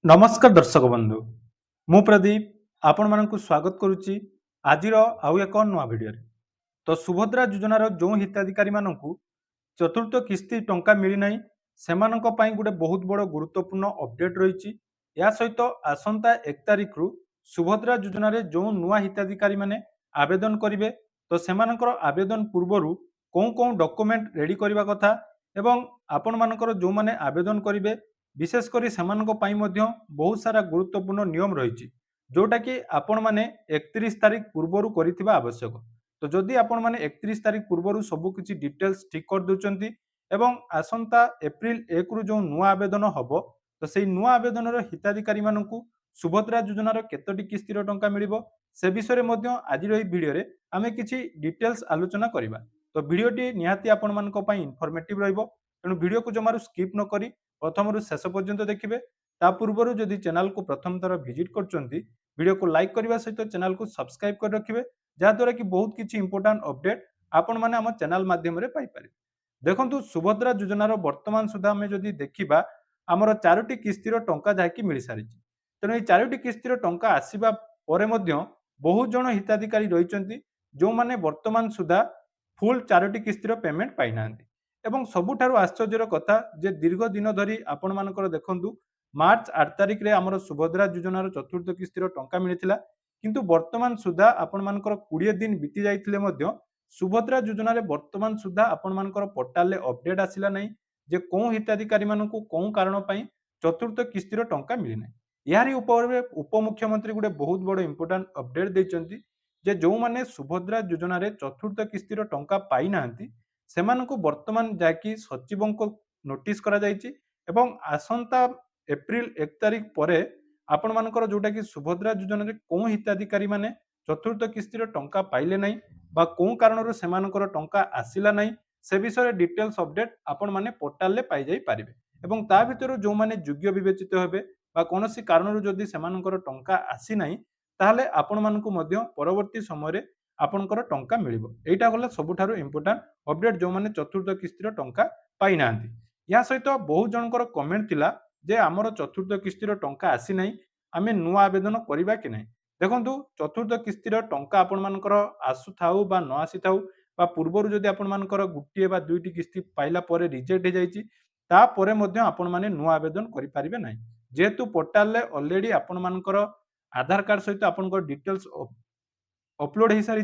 नमस्कार दर्शक बंधु मु प्रदीप आपण मानक स्वागत करुच्ची आज आउ एक नुआ भिडियो तो सुभद्रा योजनार जो हिताधिकारी मानक चतुर्थ किस्ती टंका मिलना से गोटे बहुत बड़ गुरुत्वपूर्ण अपडेट रही या सहित आसंता 1 तारिख रु सुभद्रा योजन जो नुआ हिताधिकारी माने आवेदन करेंगे तो से आवेदन पूर्वर कौन कौन डॉक्यूमेंट रेडी करने कथा एवं आपण मानकर जो माने आवेदन करेंगे विशेषकर से बहुत सारा गुरुत्वपूर्ण नियम रही जोटा कि आपण मैंने 31 तारिख पूर्वर कर आवश्यक तो जदि आपण मैंने 31 तारिख पूर्वर सबकि डिटेल्स ठीक कर दूसरी एवं आसंता एप्रिल 1 रु जो नुआ आवेदन हम तो से नुआ आवेदन हिताधिकारी मानक सुभद्रा योजनार केतोटी किस्तिर टंका मिलिबो से विषय में आज भिडियो आम किसी डिटेल्स आलोचना करवा तो भिडियोटी निहाती आपण मानक पई इनफॉर्मेटिव रहइबो तेणु भिडियो को जमारू स्किप न करी प्रथम शेष पर्यंत देखिए ता पूर्व जदि चैनल को प्रथम थर विजिट कर लाइक करने सहित चैनल को सब्सक्राइब कर रखिए जहाद्वारा कि बहुत किसी इंपोर्टाट अपडेट आपण मैंने आम चैनल माध्यम पाइपर देखु सुभद्रा योजनार वर्तमान सुधा आम जदि देखा आमर 4टी किस्तिर टंका जहाँकि मिल सारी तेणु ये 4टी किस्तिर टंका आसवा बहुत जन हिताधिकारी रही जो मैंने वर्तमान सुधा फुल 4टी किस्तिर पेमेंट पाई ना एवं सबुठारु आश्चर्यर कथा जे दीर्घ दिन धरी आपण मानकर देखंतु मार्च 8 तारिख रे हमर सुभद्रा योजनार चतुर्थ किस्तिर टंका मिलिथिला किंतु वर्तमान सुधा आपण मानकर 20 दिन बीती जाइथिले मध्य सुभद्रा योजनार वर्तमान सुधा आपण मानकर पोर्टाल रे अपडेट आसिला नै जे कोन हिताधिकारी मानकु कोन कारण पई चतुर्थ किस्तिर टंका मिलि नै यारी ऊपर उपमुख्यमंत्री गुडे बहुत बड़ इंपोर्टेंट अपडेट दैचंती जे जो माने सुभद्रा योजनार चतुर्थ किस्तिर टंका पाई नांती सेमानकु वर्तमान जाकि सचिवों को नोटिस करा जायछि एवं आसंता एप्रिल 1 तारिख परे आपण मानकर जोटा कि सुभद्रा योजना रे कोन हिताधिकारी माने चतुर्थ किस्तिर टंका पाइले नै बा कोन कारणरो सेमानकर टंका आसिला नै से विषय डिटेल्स अपडेट आपण माने पोर्टल रे पाई जाई पारिबे एवं ता भितर जो माने योग्य विवेचित हेबे बा कोनोसी कारणरो जदि सेमानकर टंका आसी नै ताहाले आपण मानकु मध्य परवर्ती समय रे आपणकर टंका मिलिबो एटा गला सबुठारु इंपोर्टेंट अपडेट जो माने चतुर्थ किस्तिर टंका पाई नांती या सहित बहुत जनकर कमेंट थिला जे आमर चतुर्थ किस्तिर टंका आसी नै आमे नुआ आवेदन करिबा कि नै देखंतु चतुर्थ किस्तिर टंका आपण मानकर आसु थाउ बा न आसी थाउ बा पूर्वरु जदि आपण मानकर गुटिए बा दुईटी किस्ती पाइला परे रिजेक्ट हे जाईची ता परे मध्य आपण माने नुआ आवेदन करि पारिबे नै जेहेतु पोर्टल ले ऑलरेडी आपण मानकर आधार कार्ड सहित आपनकर डिटेल्स अपलोड हो सारी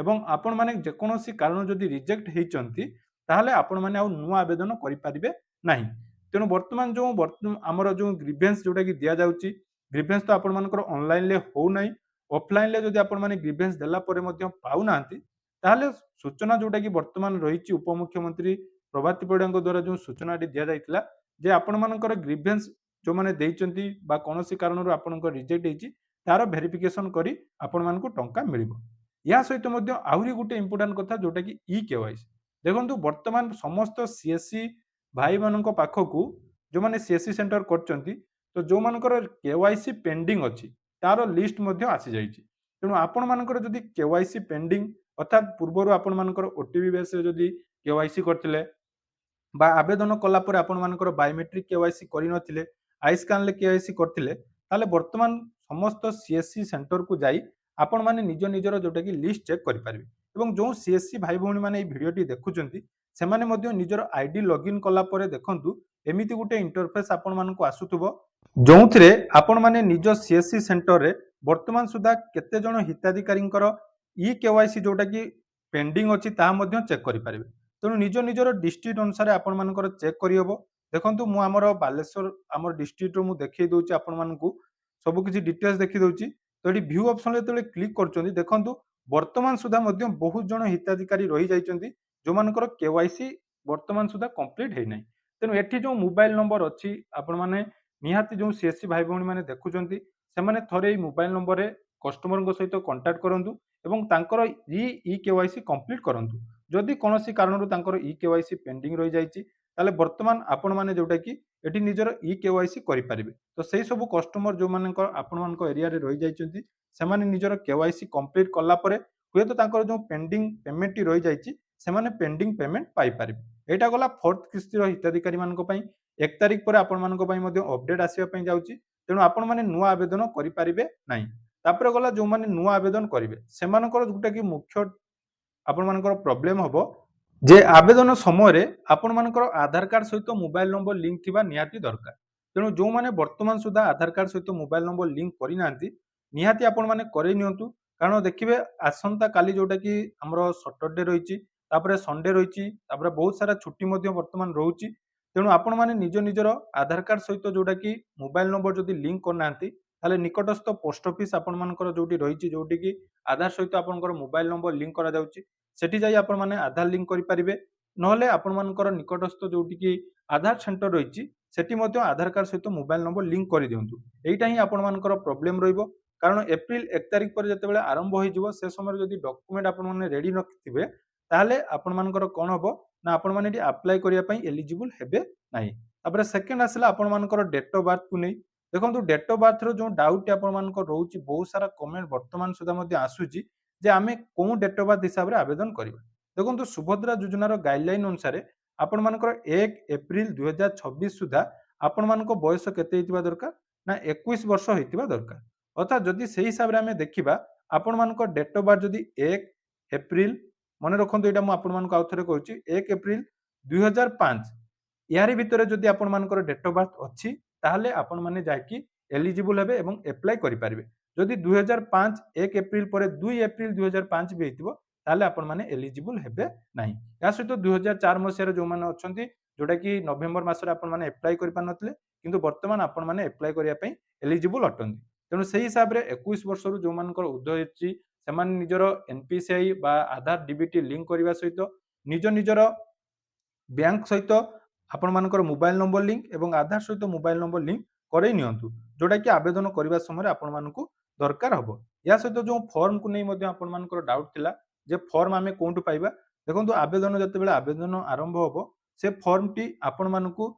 एवं आपण माने जेकोसी कारण जदि रिजेक्ट होती ताहले आपण माने आ नुआ आवेदन करें ना तेणु वर्तमान जो आमर जो ग्रीवेंस जोटा कि दि जाऊँगी ग्रीवेंस तो आपण मानकर ऑनलाइन ले हो नहीं ऑफलाइन ले जदि आपण माने ग्रीवेंस देला परे मध्य पाउ नांती ताहले सूचना जोटा कि वर्तमान रही उपमुख्यमंत्री प्रभाती परिड़ा द्वारा जो सूचना दि जाइतिला जे आपण मानकर ग्रीवेंस जो माने देइचंती बा कोनोसी कारणरो आपणकर रिजेक्ट हेची तार भेरिफिकेशन करी आपण मानकु टंका मिलिबो या सहित मध्य आहुरी गुटे इंपोर्टेंट कथा जोटा कि ई केवाईसी देखंतु वर्तमान समस्त सीएससी भाई मानक पाखकु जो माने सीएससी सेंटर करचंती तो जो मानकर केवाईसी पेंडिंग अछि तार लिस्ट मध्य आसी जाईची तेणु आपण मानकर जदि केवाईसी पेंडिंग अर्थात पूर्वरु आपण मानकर ओटीपी बेस रे जदि केवाईसी करथिले बा आवेदन कला परे आपण मानकर बायोमेट्रिक केवाईसी करि नथिले आई स्कैन ले केवाईसी करथिले ताले वर्तमान समस्त सीएससी सेंटर को जाई आपण माने निज निजर जोटा कि लिस्ट चेक करि पारिबे एवं जो सीएससी भाई भौणी माने ए भिडियोटी देखुचंती सेमाने मध्य निजर आईडी लॉगिन कला परे देखंतु एमिति गुटे इंटरफेस आपण मानकु आसुथबो जोंथरे आपण माने निज सीएससी सेंटर रे वर्तमान सुधा केते जण हिताधिकारींकर ई केवाईसी जोटा कि पेंडिंग अछि ता मध्य चेक करि पारिबे तेणु निज निजर डिस्ट्रिक्ट अनुसार आपण मानकर चेक करियबो देखंतु मु हमर बालेश्वर हमर डिस्ट्रिक्ट रो मु देखै दोछि आपण मानकु सब किसी डिटेल्स देखि दोछि तो ये व्यू ऑप्शन जो क्लिक कर देखु वर्तमान सुधा बहुत जन हिताधिकारी रही जाइछंती जो मानकर केवाईसी वर्तमान सुधा कंप्लीट है नहीं तेणु एठी जो मोबाइल नंबर अच्छी आपण माने निहाती जो सीएससी भाई भौणी माने देखुचंती से माने थरे मोबाइल नंबर रे कस्टमर सहित कांटेक्ट करंतु एवं तांकर ई केवाईसी कंप्लीट करंतु जदि कोनोसी कारणरू तांकर ई केवाईसी पेंडिंग रही जाइछि ताले वर्तमान आपण माने जोटा कि एटी निजर ई केवाईसी करि पारिबे तो सेही सब कस्टमर जो मानकर आपण मानक एरिया रे रही जाइछंती से माने निजर केवाईसी कंप्लीट कला परे हुए तो तांकर जो पेंडिंग पेमेंट टी रही जाइछि से माने पेंडिंग पेमेंट पाई पारिबे एटा गला फोर्थ किस्तिर हिताधिकारी मानक पई 1 तारिख पर आपण मानक पई मध्ये अपडेट आसीबा पई जाउछि ତେଣୁ ଆପଣମାନେ ନୂଆ ଆବେଦନ କରିପାରିବେ ନାହିଁ। ତାପରେ ଗଲା ଯେଉଁମାନେ ନୂଆ ଆବେଦନ କରିବେ ସେମାନଙ୍କର ଯେଉଁଟାକି ମୁଖ୍ୟ ଆପଣମାନଙ୍କର ପ୍ରୋବ୍ଲେମ୍ ହେବ ଯେ ଆବେଦନ ସମୟରେ ଆପଣମାନଙ୍କର ଆଧାର କାର୍ଡ଼ ସହିତ ମୋବାଇଲ ନମ୍ବର ଲିଙ୍କ ଥିବା ନିହାତି ଦରକାର। ତେଣୁ ଯେଉଁମାନେ ବର୍ତ୍ତମାନ ସୁଦ୍ଧା ଆଧାର କାର୍ଡ଼ ସହିତ ମୋବାଇଲ ନମ୍ବର ଲିଙ୍କ କରିନାହାନ୍ତି ନିହାତି ଆପଣମାନେ କରେଇ ନିଅନ୍ତୁ। କାରଣ ଦେଖିବେ ଆସନ୍ତା କାଲି ଯେଉଁଟାକି ଆମର ସଟରଡେ ରହିଛି, ତାପରେ ସଣ୍ଡେ ରହିଛି, ତାପରେ ବହୁତ ସାରା ଛୁଟି ମଧ୍ୟ ବର୍ତ୍ତମାନ ରହୁଛି। ତେଣୁ ଆପଣମାନେ ନିଜ ନିଜର ଆଧାର କାର୍ଡ଼ ସହିତ ଯେଉଁଟାକି ମୋବାଇଲ ନମ୍ବର ଯଦି ଲିଙ୍କ କରିନାହାନ୍ତି ତାହେଲେ ନିକଟସ୍ଥ ପୋଷ୍ଟ ଅଫିସ୍ ଆପଣମାନଙ୍କର ଯେଉଁଠି ରହିଛି, ଯେଉଁଠିକି ଆଧାର ସହିତ ଆପଣଙ୍କର ମୋବାଇଲ ନମ୍ବର ଲିଙ୍କ କରାଯାଉଛି, ସେଠି ଯାଇ ଆପଣମାନେ ଆଧାର ଲିଙ୍କ କରିପାରିବେ। ନହେଲେ ଆପଣମାନଙ୍କର ନିକଟସ୍ଥ ଯେଉଁଠିକି ଆଧାର ସେଣ୍ଟର ରହିଛି ସେଠି ମଧ୍ୟ ଆଧାର କାର୍ଡ଼ ସହିତ ମୋବାଇଲ ନମ୍ବର ଲିଙ୍କ କରିଦିଅନ୍ତୁ। ଏଇଟା ହିଁ ଆପଣମାନଙ୍କର ପ୍ରୋବ୍ଲେମ୍ ରହିବ। କାରଣ ଏପ୍ରିଲ 1 ତାରିଖ ପରେ ଯେତେବେଳେ ଆରମ୍ଭ ହୋଇଯିବ ସେ ସମୟରେ ଯଦି ଡକୁମେଣ୍ଟ ଆପଣମାନେ ରେଡ଼ି ନଥିବେ ତାହେଲେ ଆପଣମାନଙ୍କର କ'ଣ ହେବ ନା ଆପଣମାନେ ଏଠି ଆପ୍ଲାଏ କରିବା ପାଇଁ ଏଲିଜିବୁଲ୍ ହେବେ ନାହିଁ। ତାପରେ ସେକେଣ୍ଡ ଆସିଲା ଆପଣମାନଙ୍କର ଡେଟ୍ ଅଫ୍ ବାର୍ଥକୁ ନେଇ। ଦେଖନ୍ତୁ ଡେଟ୍ ଅଫ୍ ବାର୍ଥର ଯେଉଁ ଡାଉଟଟି ଆପଣମାନଙ୍କର ରହୁଛି, ବହୁତ ସାରା କମେଣ୍ଟ ବର୍ତ୍ତମାନ ସୁଦ୍ଧା ମଧ୍ୟ ଆସୁଛି ଯେ ଆମେ କେଉଁ ଡେଟ୍ ଅଫ୍ ବାର୍ଥ ହିସାବରେ ଆବେଦନ କରିବା। ଦେଖନ୍ତୁ ସୁଭଦ୍ରା ଯୋଜନାର ଗାଇଡଲାଇନ୍ ଅନୁସାରେ ଆପଣମାନଙ୍କର 1 ଏପ୍ରିଲ 2026 ସୁଦ୍ଧା ଆପଣମାନଙ୍କ ବୟସ କେତେ ହେଇଥିବା ଦରକାର ନା 21 ବର୍ଷ ହେଇଥିବା ଦରକାର। ଅର୍ଥାତ୍ ଯଦି ସେହି ହିସାବରେ ଆମେ ଦେଖିବା ଆପଣମାନଙ୍କ ଡେଟ୍ ଅଫ୍ ବାର୍ଥ ଯଦି 1 ଏପ୍ରିଲ, ମନେ ରଖନ୍ତୁ ଏଇଟା ମୁଁ ଆପଣମାନଙ୍କୁ ଆଉ ଥରେ କହୁଛି, 1 ଏପ୍ରିଲ 2005 यारी भितर जदि आपणमानकर डेट ऑफ बार्थ अच्छी ताहले आपण माने जाकी एलिजिबल हेबे एवं एप्लाई करि पारिबे। जदि 2005 1 एप्रिल पर 2 एप्रिल 2005 भी हेतिबो ताहले आपण माने एलिजिबल हेबे नाही। या सहित 2004 मसिया जो माने अछंती जोटा कि नवेम्बर मासरे आपण माने एप्लाई करि पार नथिले किंतु वर्तमान आपण माने एप्लाई करिया पई एलिजिबल अटंती। तेणु सही हिसाब रे 21 वर्ष रु जो मानकर उर्ध्व अछि सेमान निजर एनपीसीआई बा आधार डीबीटी लिंक करिवा सहित निज निजर बैंक सहित आपणमानकर मोबाइल नंबर लिंक एवं आधार सहित मोबाइल नंबर लिंक करई नियंतु, जोटा कि आवेदन करबा समय आपणमानकु दरकार हबो। या सहित जो फॉर्म को नै मध्ये आपणमानकर डाउट थिला जे फॉर्म आमे कोंटु पाइबा। देखंतु आवेदन जतेबेले आवेदन आरंभ हबो से फॉर्म टी आपणमानकु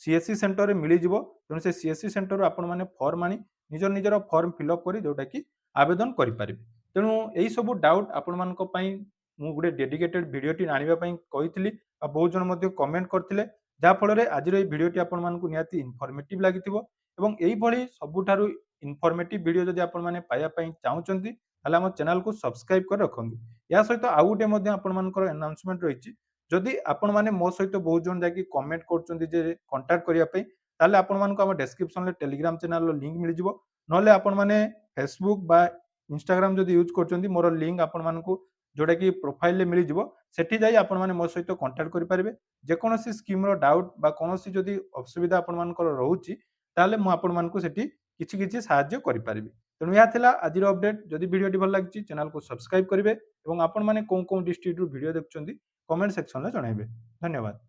सीएससी सेंटर रे मिली जिवो। तेणु से सीएससी सेंटर रो आपण माने फॉर्म आनी निज निजर फॉर्म फिलअप करी जोटा कि आवेदन करि पारिबे। तेणु एई सब डाउट आपणमानक पई मु गुडे डेडिकेटेड वीडियो टी आनिबा पई कहितली आ बहुत जन मध्ये कमेंट करथिले, जा फल आज भिडियोटी आपको निहाती इनफर्मेटिव लगी एवं यही सबुठारु इनफर्मेटिव वीडियो जदि आपण माने पाया पई चाहुचंती ताले हम चैनल को सब्सक्राइब कर रखंतु। या सहित आउ गुटे मध्ये आपणमानकर अनाउंसमेंट रहिछि, जदि आपण माने मो सहित बहुत जन जाकी कमेंट करचंती जे कांटेक्ट करिया पई ताले आपण मानको हम डिस्क्रिप्शन रे टेलीग्राम चैनल रो लिंक मिल जिवो। नले आपण माने फेसबुक बा इंस्टाग्राम जदि यूज करचंती मोर लिंक आपण मानको जोटा कि प्रोफाइल रे मिल जिवो। सेठी जाई आपण माने मो सहित कांटेक्ट करि पारिबे। जे कोनोसी स्कीम रो डाउट बा कोनोसी जदि असुविधा आपण मानकर रहउची ताले मु आपण मानको सेठी किछि किछि सहाय्य करि पारिबे। तेणु या थिला आजिर अपडेट। जदि वीडियोटी भल लागिछि चैनल को सब्सक्राइब करिवे एवं आपण माने कोन कोन डिस्ट्रिक्ट रु वीडियो देखुचंती कमेंट सेक्शन रे जणाइबे। धन्यवाद।